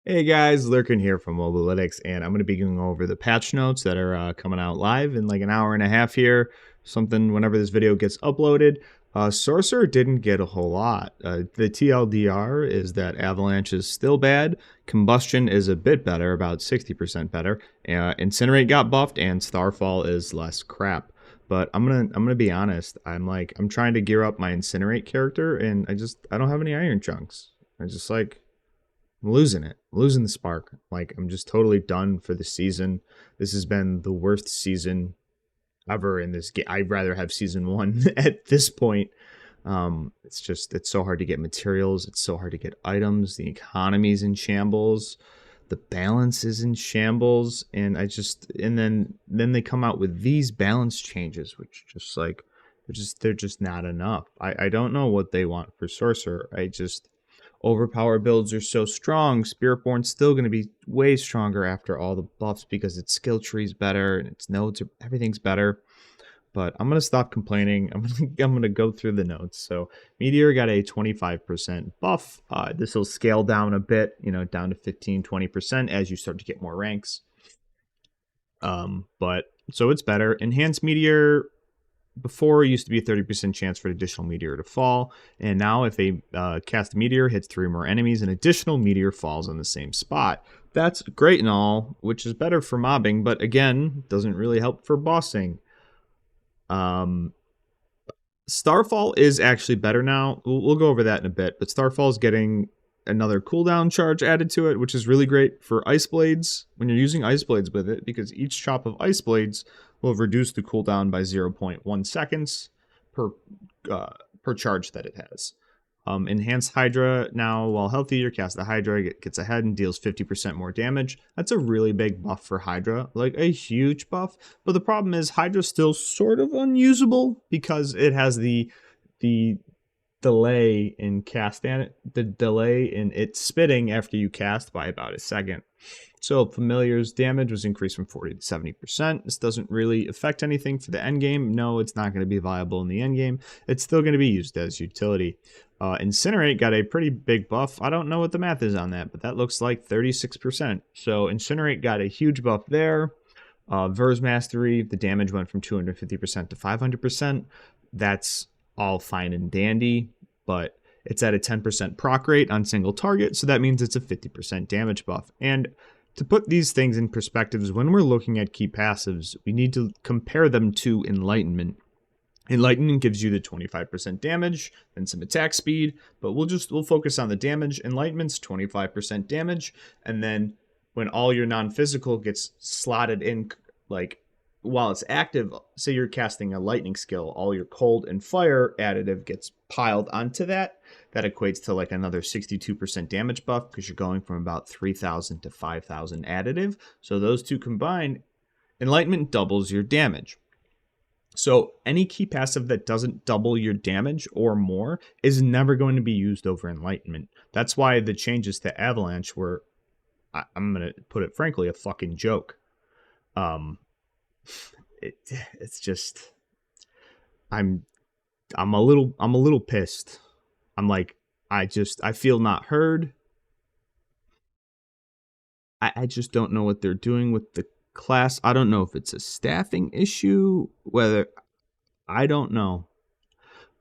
Hey guys, Lurkin here from Mobalytics, and I'm going to be going over the patch notes that are coming out live in like an hour and a half here, something whenever this video gets uploaded. Sorcerer didn't get a whole lot. The TLDR is that Avalanche is still bad, Combustion is a bit better, about 60% better, Incinerate got buffed, and Starfall is less crap. But I'm gonna be honest, I'm trying to gear up my Incinerate character, and I don't have any iron chunks. I'm losing it. I'm losing the spark. Like, I'm just totally done for the season. This has been the worst season ever in this game. I'd rather have season one at this point. It's so hard to get materials. It's so hard to get items. The economy's in shambles. The balance is in shambles. And then they come out with these balance changes, which they're just not enough. I don't know what they want for Sorcerer. Overpower builds are so strong. Spiritborn's still going to be way stronger after all the buffs because its skill tree's better and its nodes everything's better. But I'm going to stop complaining. I'm going to go through the notes. So Meteor got a 25% buff. This will scale down a bit, down to 15-20% as you start to get more ranks. But so it's better. Enhanced Meteor, before, it used to be a 30% chance for an additional meteor to fall, and now if a cast meteor hits 3 more enemies, an additional meteor falls on the same spot. That's great and all, which is better for mobbing, but again, doesn't really help for bossing. Starfall is actually better now. We'll go over that in a bit, but Starfall is getting another cooldown charge added to it, which is really great for Ice Blades when you're using Ice Blades with it, because each chop of Ice Blades will reduce the cooldown by 0.1 seconds per charge that it has. Enhanced Hydra, now while healthy, your cast the Hydra gets ahead and deals 50% more damage. That's a really big buff for Hydra, like a huge buff. But the problem is Hydra's still sort of unusable because it has the delay in it spitting after you cast by about a second. So Familiar's damage was increased from 40 to 70%. This doesn't really affect anything for the endgame. No, it's not going to be viable in the endgame. It's still going to be used as utility. Incinerate got a pretty big buff. I don't know what the math is on that, but that looks like 36%. So Incinerate got a huge buff there. Verse Mastery, the damage went from 250% to 500%. That's all fine and dandy, but it's at a 10% proc rate on single target, so that means it's a 50% damage buff. And to put these things in perspectives, when we're looking at key passives, we need to compare them to Enlightenment. Enlightenment gives you the 25% damage and some attack speed, but we'll focus on the damage. Enlightenment's 25% damage, and then when all your non-physical gets slotted in, like while it's active, say you're casting a lightning skill, all your cold and fire additive gets piled onto that. That equates to like another 62% damage buff because you're going from about 3,000 to 5,000 additive. So those two combined, Enlightenment doubles your damage. So any key passive that doesn't double your damage or more is never going to be used over Enlightenment. That's why the changes to Avalanche were, I'm going to put it frankly, a fucking joke. It's just, I'm a little pissed. I'm like, I feel not heard. I just don't know what they're doing with the class. I don't know if it's a staffing issue, I don't know.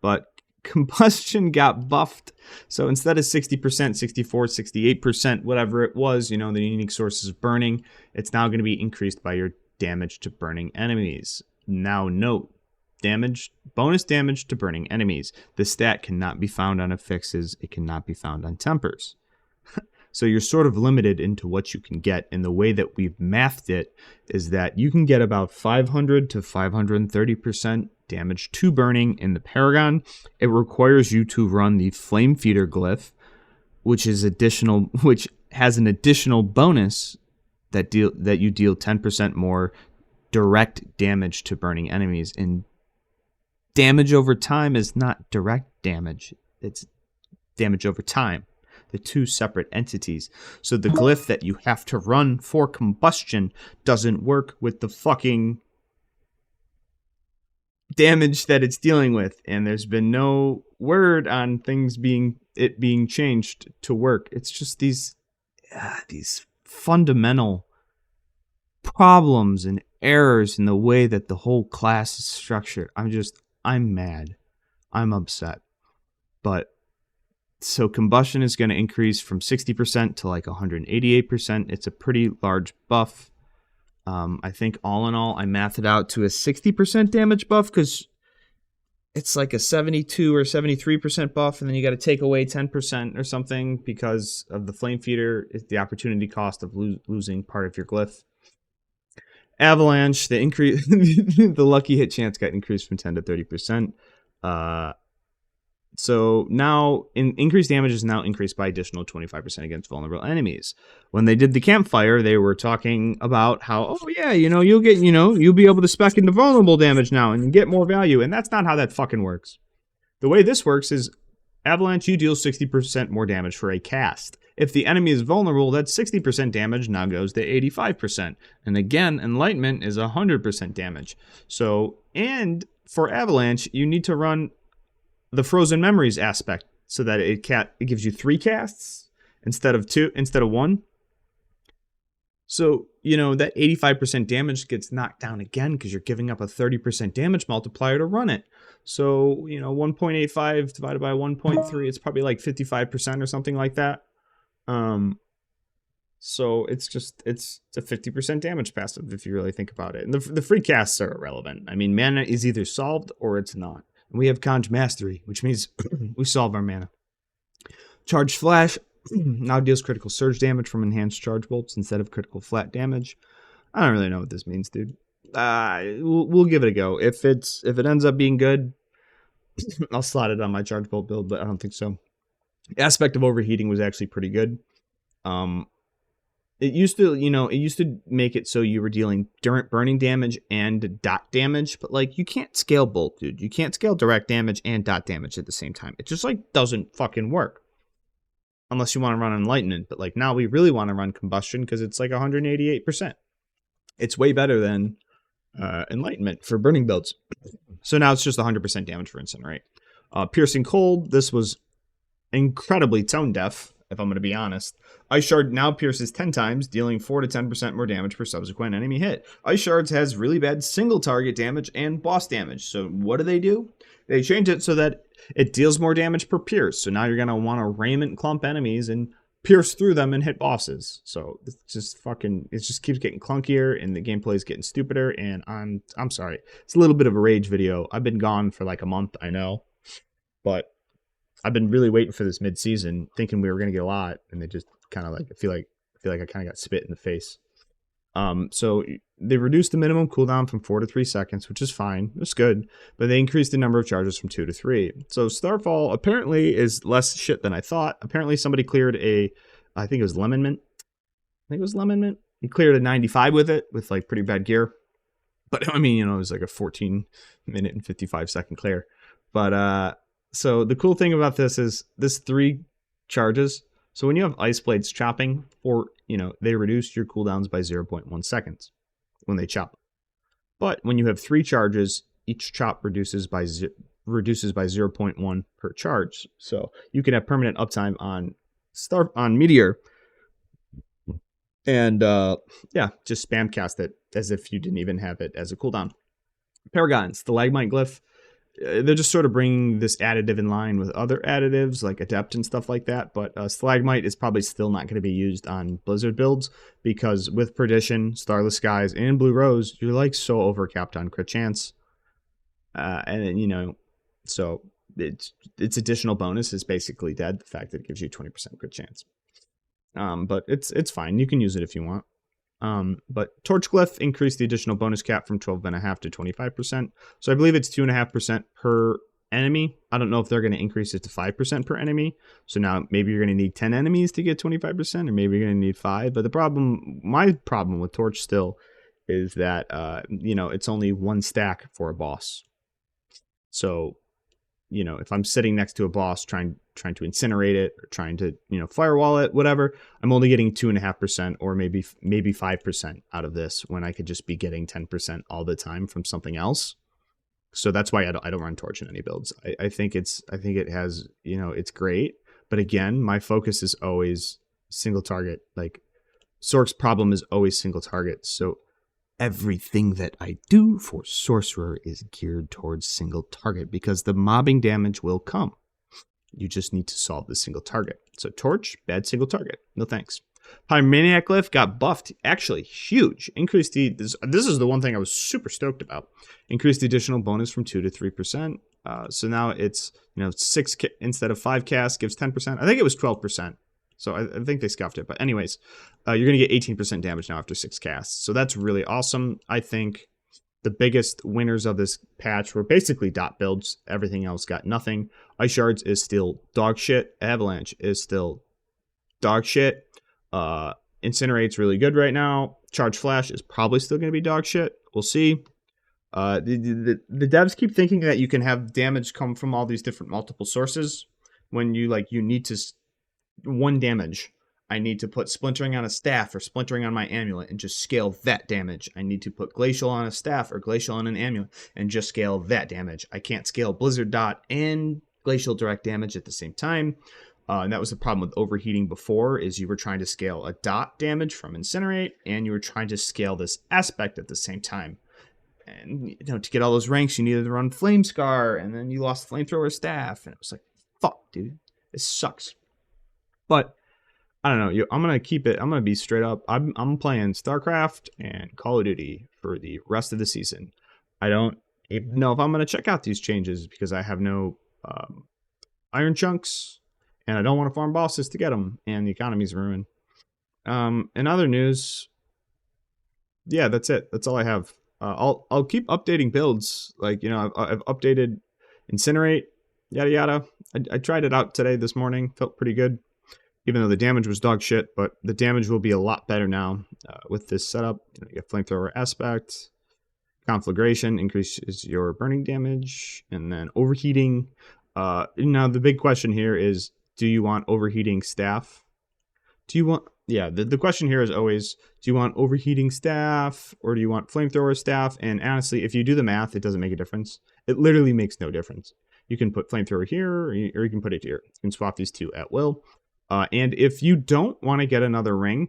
But Combustion got buffed. So instead of 60%, 64, 68%, whatever it was, the unique sources of burning, it's now going to be increased by your damage to burning enemies. Now note, bonus damage to burning enemies. The stat cannot be found on affixes. It cannot be found on tempers. So you're sort of limited into what you can get, and the way that we've mathed it is that you can get about 500 to 530% damage to burning in the Paragon. It requires you to run the Flame Feeder Glyph, which has an additional bonus that you deal 10% more direct damage to burning enemies. And damage over time is not direct damage, it's damage over time. The two separate entities. So the glyph that you have to run for Combustion doesn't work with the fucking damage that it's dealing with, and there's been no word on things being changed to work. It's just these these fundamental problems and errors in the way that the whole class is structured. I'm mad. I'm upset. But so combustion is going to increase from 60% to like 188%. It's a pretty large buff. I think all in all, I mathed it out to a 60% damage buff because it's like a 72 or 73% buff, and then you got to take away 10% or something because of the flame feeder. It's the opportunity cost of losing part of your glyph. Avalanche, the increase, the lucky hit chance got increased from 10 to 30%. So now increased damage is now increased by additional 25% against vulnerable enemies. When they did the campfire, they were talking about how, oh yeah, you'll get, you'll be able to spec into vulnerable damage now and get more value. And that's not how that fucking works. The way this works is Avalanche, you deal 60% more damage for a cast. If the enemy is vulnerable, that 60% damage now goes to 85%. And again, Enlightenment is 100% damage. So, and for Avalanche, you need to run the Frozen Memories aspect so that it gives you 3 casts instead of 1. So, that 85% damage gets knocked down again because you're giving up a 30% damage multiplier to run it. So, 1.85 divided by 1.3, it's probably like 55% or something like that. So it's a 50% damage passive if you really think about it. And the free casts are irrelevant. I mean, mana is either solved or it's not. And we have Conj Mastery, which means we solve our mana. Charge Flash now deals critical surge damage from enhanced charge bolts instead of critical flat damage. I don't really know what this means, dude. We'll give it a go. If it ends up being good, I'll slot it on my charge bolt build, but I don't think so. Aspect of Overheating was actually pretty good. It used to make it so you were dealing burning damage and dot damage, but like you can't scale both, dude. You can't scale direct damage and dot damage at the same time. It just like doesn't fucking work. Unless you want to run Enlightenment, but like now we really want to run Combustion because it's like 188%. It's way better than Enlightenment for burning builds. So now it's just 100% damage for Incinerate. Piercing Cold, this was incredibly tone deaf, if I'm going to be honest. Ice Shard now pierces 10 times, dealing 4 to 10% more damage per subsequent enemy hit. Ice Shards has really bad single target damage and boss damage. So what do? They change it so that it deals more damage per pierce. So now you're going to want to raiment clump enemies and pierce through them and hit bosses. So it just keeps getting clunkier and the gameplay is getting stupider. And I'm sorry. It's a little bit of a rage video. I've been gone for like a month, I know. But I've been really waiting for this mid-season, thinking we were going to get a lot, and they just kind of like I feel like I kind of got spit in the face. So they reduced the minimum cooldown from 4 to 3 seconds, which is fine. It's good, but they increased the number of charges from 2 to 3. So Starfall apparently is less shit than I thought. Apparently somebody cleared I think it was Lemon Mint. He cleared a 95 with it, with like pretty bad gear. But I mean, it was like a 14-minute and 55-second clear. But so the cool thing about this is this 3 charges. So when you have Ice Blades chopping, they reduce your cooldowns by 0.1 seconds when they chop. But when you have 3 charges, each chop reduces by 0.1 per charge. So you can have permanent uptime on Meteor. And just spam cast it as if you didn't even have it as a cooldown. Paragon, Stalagmite Glyph. They're just sort of bringing this additive in line with other additives like Adept and stuff like that. But Stalagmite is probably still not going to be used on Blizzard builds because with Perdition, Starless Skies, and Blue Rose, you're like so overcapped on crit chance. So its additional bonus is basically dead. The fact that it gives you 20% crit chance. But it's fine. You can use it if you want. But Torch Glyph increased the additional bonus cap from 12.5% to 25%. So I believe it's 2.5% per enemy. I don't know if they're going to increase it to 5% per enemy. So now maybe you're going to need 10 enemies to get 25%, or maybe you're going to need 5. But my problem with Torch still is that, it's only 1 stack for a boss. So, if I'm sitting next to a boss trying to incinerate it or trying to, firewall it, whatever, I'm only getting 2.5% or maybe 5% out of this when I could just be getting 10% all the time from something else. So that's why I don't run Torch in any builds. I think it has, it's great. But again, my focus is always single target. Like, Sorc's problem is always single target. So everything that I do for Sorcerer is geared towards single target because the mobbing damage will come. You just need to solve the single target. So Torch, bad single target. No thanks. Pyromaniac Glyph got buffed. Actually, huge. Increased the... This is the one thing I was super stoked about. Increased the additional bonus from 2 to 3%. So now it's, 6 instead of 5 casts gives 10%. I think it was 12%. So I think they scuffed it. But anyways, you're going to get 18% damage now after 6 casts. So that's really awesome. I think the biggest winners of this patch were basically dot builds. Everything else got nothing. Ice Shards is still dog shit. Avalanche is still dog shit. Incinerate's really good right now. Charge Flash is probably still going to be dog shit. We'll see. The devs keep thinking that you can have damage come from all these different multiple sources when you need to 1 damage. I need to put splintering on a staff or splintering on my amulet and just scale that damage. I need to put glacial on a staff or glacial on an amulet and just scale that damage. I can't scale blizzard dot and glacial direct damage at the same time. And that was the problem with overheating before, is you were trying to scale a dot damage from Incinerate and you were trying to scale this aspect at the same time. And to get all those ranks, you needed to run Flame Scar, and then you lost Flamethrower Staff, and it was like, fuck, dude, this sucks. But I don't know. I'm gonna keep it. I'm gonna be straight up. I'm playing StarCraft and Call of Duty for the rest of the season. I don't even know if I'm gonna check out these changes because I have no iron chunks, and I don't want to farm bosses to get them, and the economy's ruined. In other news, yeah, that's it. That's all I have. I'll keep updating builds. Like, I've updated Incinerate, yada yada. I tried it out today, this morning. Felt pretty good. Even though the damage was dog shit, but the damage will be a lot better now with this setup. You get Flamethrower Aspect, Conflagration increases your burning damage, and then Overheating. Now the big question here is, do you want Overheating Staff? The question here is always, do you want Overheating Staff or do you want Flamethrower Staff? And honestly, if you do the math, it doesn't make a difference. It literally makes no difference. You can put Flamethrower here or you can put it here. You can swap these two at will. And if you don't want to get another ring,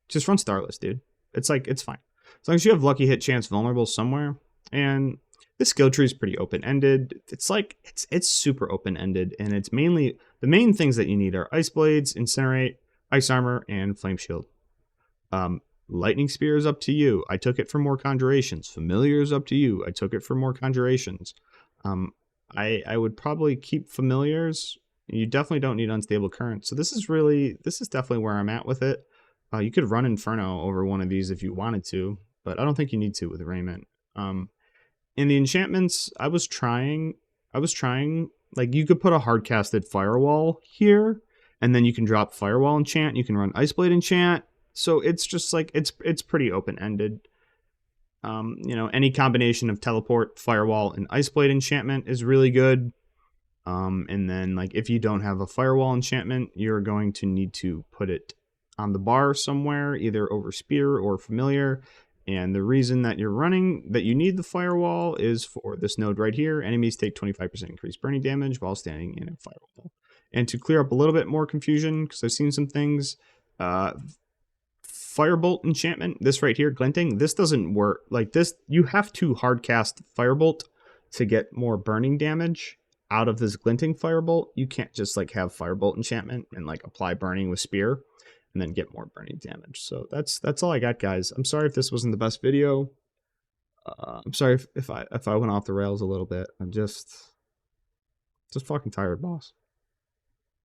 just run Starless, dude. It's fine. As long as you have Lucky Hit Chance Vulnerable somewhere. And this skill tree is pretty open-ended. It's super open-ended. And it's mainly, the main things that you need are Ice Blades, Incinerate, Ice Armor, and Flame Shield. Lightning Spear is up to you. I took it for more Conjurations. Familiar is up to you. I took it for more Conjurations. I would probably keep Familiars. You definitely don't need Unstable Current. So this is definitely where I'm at with it. You could run Inferno over one of these if you wanted to, but I don't think you need to with Raiment. In the enchantments, I was trying, like, you could put a hard-casted Firewall here, and then you can drop Firewall enchant, you can run Iceblade enchant, so it's just like, it's pretty open-ended. Any combination of Teleport, Firewall, and Iceblade enchantment is really good. And then, like, if you don't have a Firewall enchantment, you're going to need to put it on the bar somewhere, either over Spear or Familiar. And the reason that you need the Firewall is for this node right here. Enemies take 25% increased burning damage while standing in a Firewall. And to clear up a little bit more confusion, because I've seen some things, Firebolt enchantment, this right here, Glinting, this doesn't work. Like this, you have to hardcast Firebolt to get more burning damage out of this Glinting Firebolt. You can't just like have Firebolt enchantment and like apply burning with Spear and then get more burning damage. So that's all I got, guys. I'm sorry if this wasn't the best video. I'm sorry if I went off the rails a little bit. I'm just fucking tired, boss.